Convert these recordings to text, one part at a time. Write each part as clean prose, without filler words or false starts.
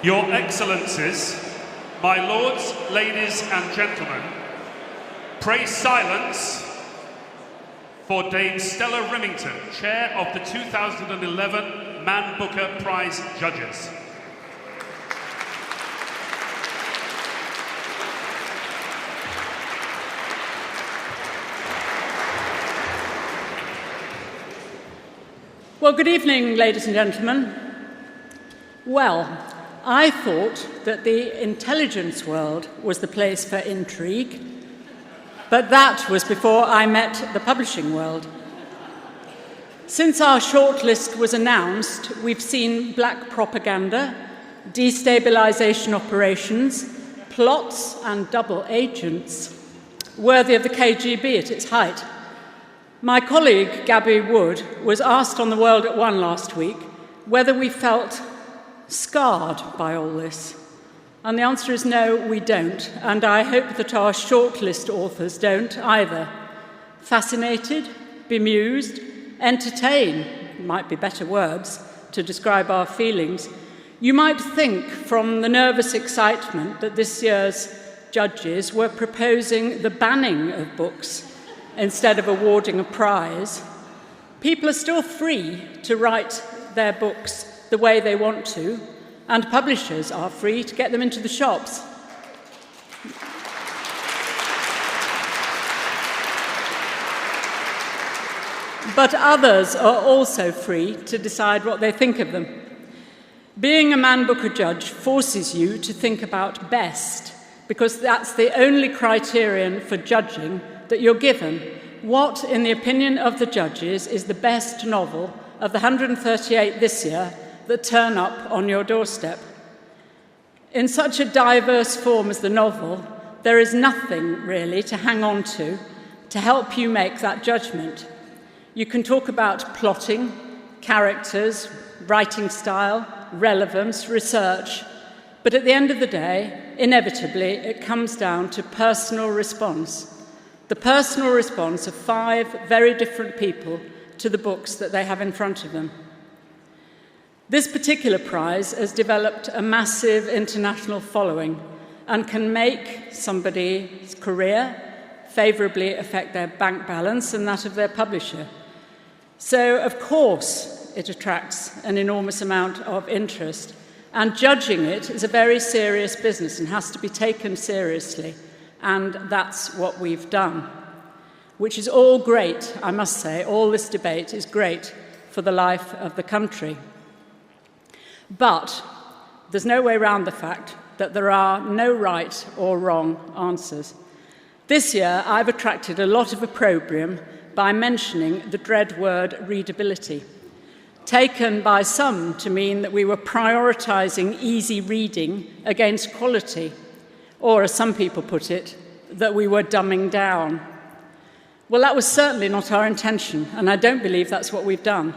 Your Excellencies, my lords, ladies and gentlemen, pray silence for Dame Stella Rimington, Chair of the 2011 Man Booker Prize Judges. Well, good evening, ladies and gentlemen. Well, I thought that the intelligence world was the place for intrigue, but that was before I met the publishing world. Since our shortlist was announced, we've seen black propaganda, destabilization operations, plots and double agents, worthy of the KGB at its height. My colleague, Gabby Wood, was asked on The World at One last week whether we felt scarred by all this. And the answer is no, we don't. And I hope that our shortlist authors don't either. Fascinated, bemused, entertained, might be better words to describe our feelings. You might think from the nervous excitement that this year's judges were proposing the banning of books instead of awarding a prize. People are still free to write their books the way they want to, and publishers are free to get them into the shops. But others are also free to decide what they think of them. Being a Man Booker judge forces you to think about best, because that's the only criterion for judging that you're given. What, in the opinion of the judges, is the best novel of the 138 this year that turn up on your doorstep? In such a diverse form as the novel, there is nothing really to hang on to help you make that judgment. You can talk about plotting, characters, writing style, relevance, research, but at the end of the day, inevitably, it comes down to personal response. The personal response of 5 very different people to the books that they have in front of them. This particular prize has developed a massive international following and can make somebody's career, favourably affect their bank balance and that of their publisher. So, of course, it attracts an enormous amount of interest, and judging it is a very serious business and has to be taken seriously, and that's what we've done, which is all great, I must say. All this debate is great for the life of the country. But there's no way around the fact that there are no right or wrong answers. This year, I've attracted a lot of opprobrium by mentioning the dread word readability, taken by some to mean that we were prioritising easy reading against quality, or, as some people put it, that we were dumbing down. Well, that was certainly not our intention, and I don't believe that's what we've done.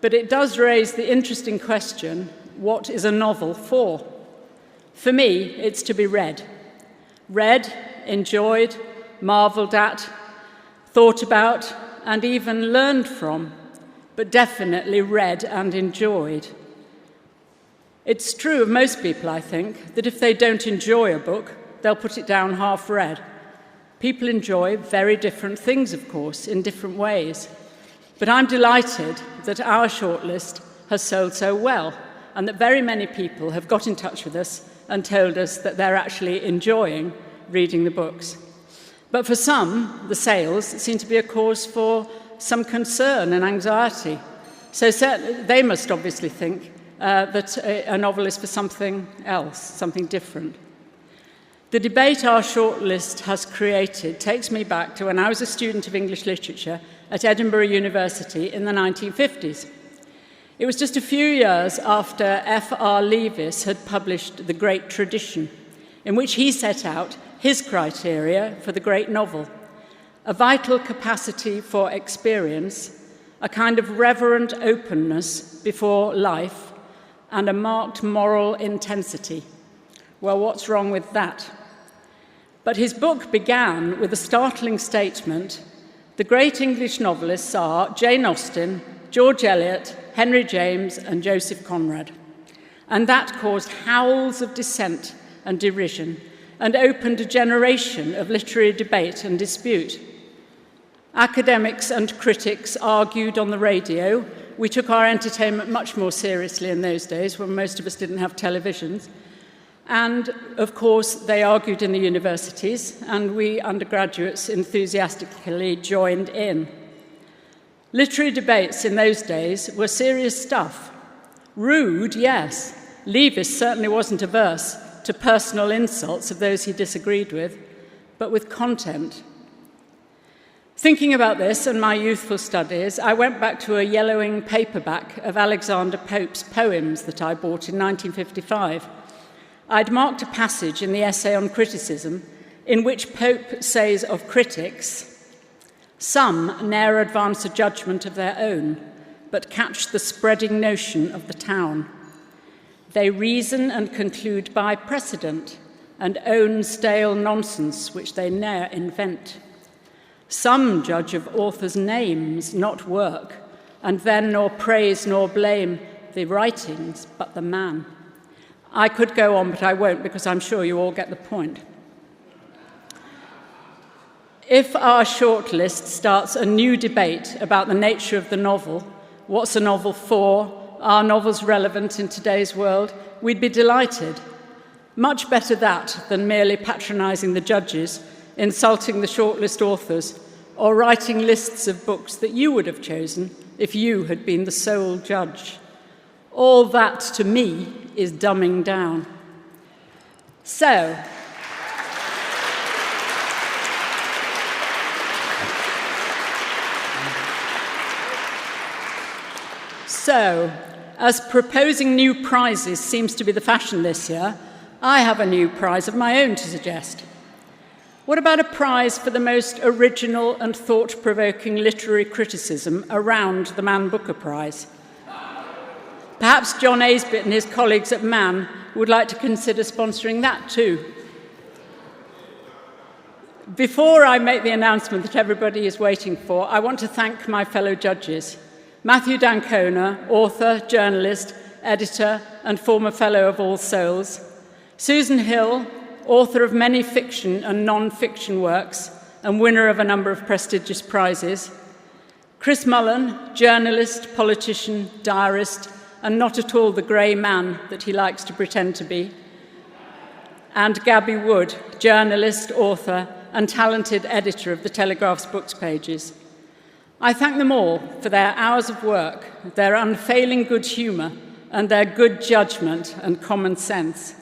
But it does raise the interesting question, what is a novel for? For me, it's to be read. Read, enjoyed, marvelled at, thought about, and even learned from, but definitely read and enjoyed. It's true of most people, I think, that if they don't enjoy a book, they'll put it down half read. People enjoy very different things, of course, in different ways. But I'm delighted that our shortlist has sold so well, and that very many people have got in touch with us and told us that they're actually enjoying reading the books. But for some, the sales seem to be a cause for some concern and anxiety. So they must obviously think that a novel is for something else, something different. The debate our shortlist has created takes me back to when I was a student of English literature at Edinburgh University in the 1950s. It was just a few years after F.R. Leavis had published The Great Tradition, in which he set out his criteria for the great novel: a vital capacity for experience, a kind of reverent openness before life, and a marked moral intensity. Well, what's wrong with that? But his book began with a startling statement. The great English novelists are Jane Austen, George Eliot, Henry James, and Joseph Conrad. and that caused howls of dissent and derision and opened a generation of literary debate and dispute. Academics and critics argued on the radio. We took our entertainment much more seriously in those days when most of us didn't have televisions. And, of course, they argued in the universities, and we undergraduates enthusiastically joined in. Literary debates in those days were serious stuff. Rude, yes. Leavis certainly wasn't averse to personal insults of those he disagreed with, but with content. Thinking about this and my youthful studies, I went back to a yellowing paperback of Alexander Pope's poems that I bought in 1955. I'd marked a passage in the essay on criticism in which Pope says of critics, "Some ne'er advance a judgment of their own, but catch the spreading notion of the town. They reason and conclude by precedent, and own stale nonsense which they ne'er invent. Some judge of authors' names, not work, and then nor praise nor blame the writings, but the man." I could go on, but I won't, because I'm sure you all get the point. If our shortlist starts a new debate about the nature of the novel, what's a novel for, are novels relevant in today's world, we'd be delighted. Much better that than merely patronising the judges, insulting the shortlist authors, or writing lists of books that you would have chosen if you had been the sole judge. All that, to me, is dumbing down. So, as proposing new prizes seems to be the fashion this year, I have a new prize of my own to suggest. What about a prize for the most original and thought-provoking literary criticism around the Man Booker Prize? Perhaps John Aisbett and his colleagues at Man would like to consider sponsoring that too. Before I make the announcement that everybody is waiting for, I want to thank my fellow judges. Matthew Dancona, author, journalist, editor, and former Fellow of All Souls. Susan Hill, author of many fiction and non-fiction works and winner of a number of prestigious prizes. Chris Mullen, journalist, politician, diarist, and not at all the grey man that he likes to pretend to be. And Gabby Wood, journalist, author, and talented editor of the Telegraph's books pages. I thank them all for their hours of work, their unfailing good humour, and their good judgment and common sense.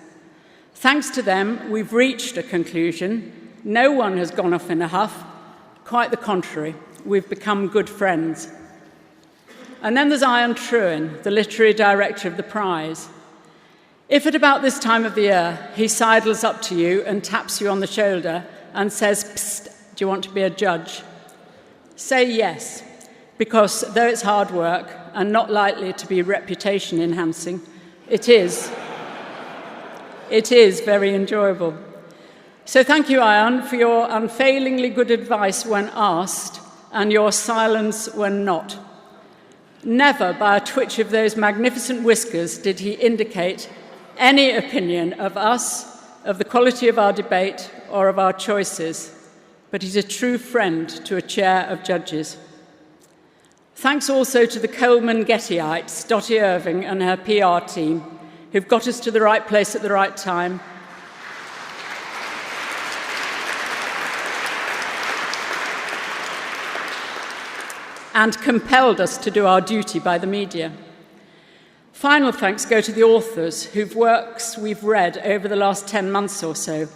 Thanks to them, we've reached a conclusion. No one has gone off in a huff. Quite the contrary, we've become good friends. And then there's Ian Trewin, the literary director of the prize. If at about this time of the year he sidles up to you and taps you on the shoulder and says, "Psst, do you want to be a judge?" say yes, because though it's hard work and not likely to be reputation enhancing, it is very enjoyable. So thank you, Ian, for your unfailingly good advice when asked and your silence when not. Never by a twitch of those magnificent whiskers did he indicate any opinion of us, of the quality of our debate, or of our choices, but he's a true friend to a chair of judges. Thanks also to the Coleman Gettyites, Dottie Irving and her PR team, who've got us to the right place at the right time. And compelled us to do our duty by the media. Final thanks go to the authors whose works we've read over the last 10 months or so.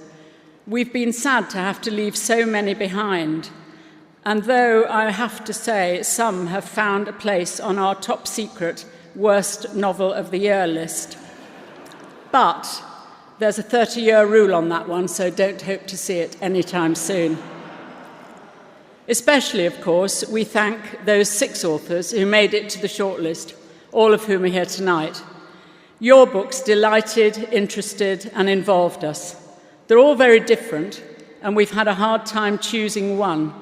We've been sad to have to leave so many behind, and though I have to say some have found a place on our top secret worst novel of the year list. But there's a 30-year rule on that one, so don't hope to see it anytime soon. Especially, of course, we thank those 6 authors who made it to the shortlist, all of whom are here tonight. Your books delighted, interested, and involved us. They're all very different, and we've had a hard time choosing one.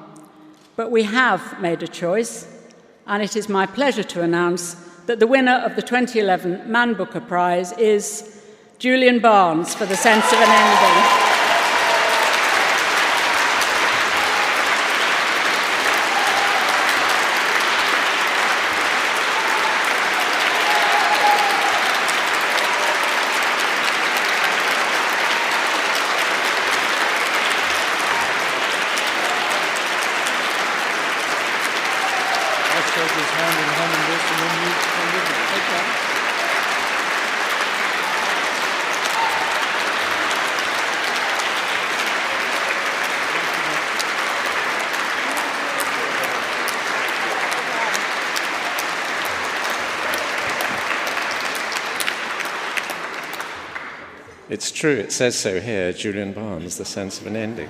But we have made a choice, and it is my pleasure to announce that the winner of the 2011 Man Booker Prize is Julian Barnes for The Sense of an Ending. It's true, it says so here, Julian Barnes, The Sense of an Ending.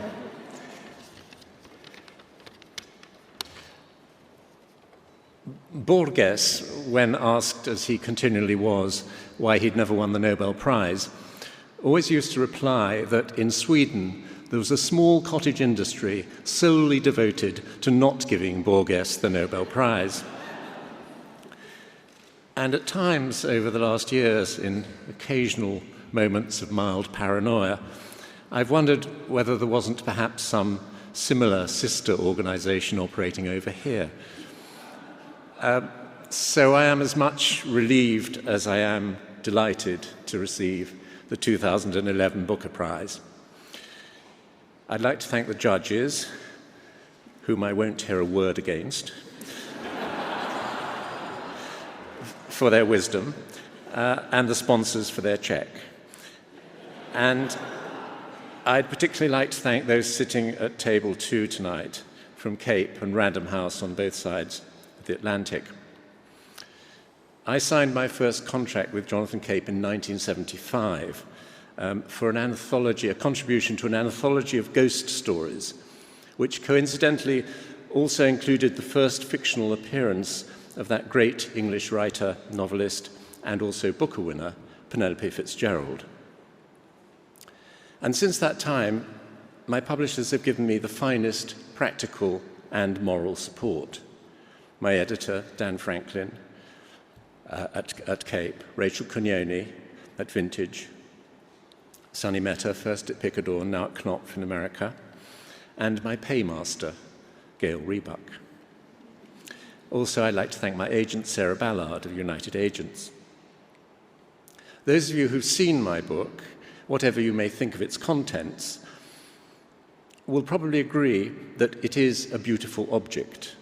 Borges, when asked, as he continually was, why he'd never won the Nobel Prize, always used to reply that in Sweden there was a small cottage industry solely devoted to not giving Borges the Nobel Prize. And at times over the last years, in occasional moments of mild paranoia, I've wondered whether there wasn't perhaps some similar sister organization operating over here. So I am as much relieved as I am delighted to receive the 2011 Booker Prize. I'd like to thank the judges, whom I won't hear a word against, for their wisdom, and the sponsors for their check. And I'd particularly like to thank those sitting at table 2 tonight from Cape and Random House on both sides of the Atlantic. I signed my first contract with Jonathan Cape in 1975 for an anthology, a contribution to an anthology of ghost stories, which coincidentally also included the first fictional appearance of that great English writer, novelist, and also Booker winner, Penelope Fitzgerald. And since that time, my publishers have given me the finest practical and moral support. My editor, Dan Franklin, at Cape, Rachel Keneally at Vintage, Sonny Mehta, first at Picador, now at Knopf in America, and my paymaster, Gail Rebuck. Also, I'd like to thank my agent, Sarah Ballard of United Agents. Those of you who've seen my book, whatever you may think of its contents, will probably agree that it is a beautiful object.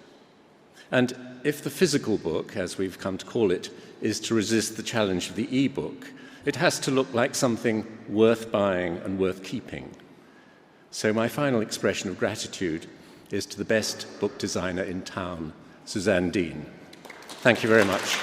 And if the physical book, as we've come to call it, is to resist the challenge of the e-book, it has to look like something worth buying and worth keeping. So my final expression of gratitude is to the best book designer in town, Suzanne Dean. Thank you very much.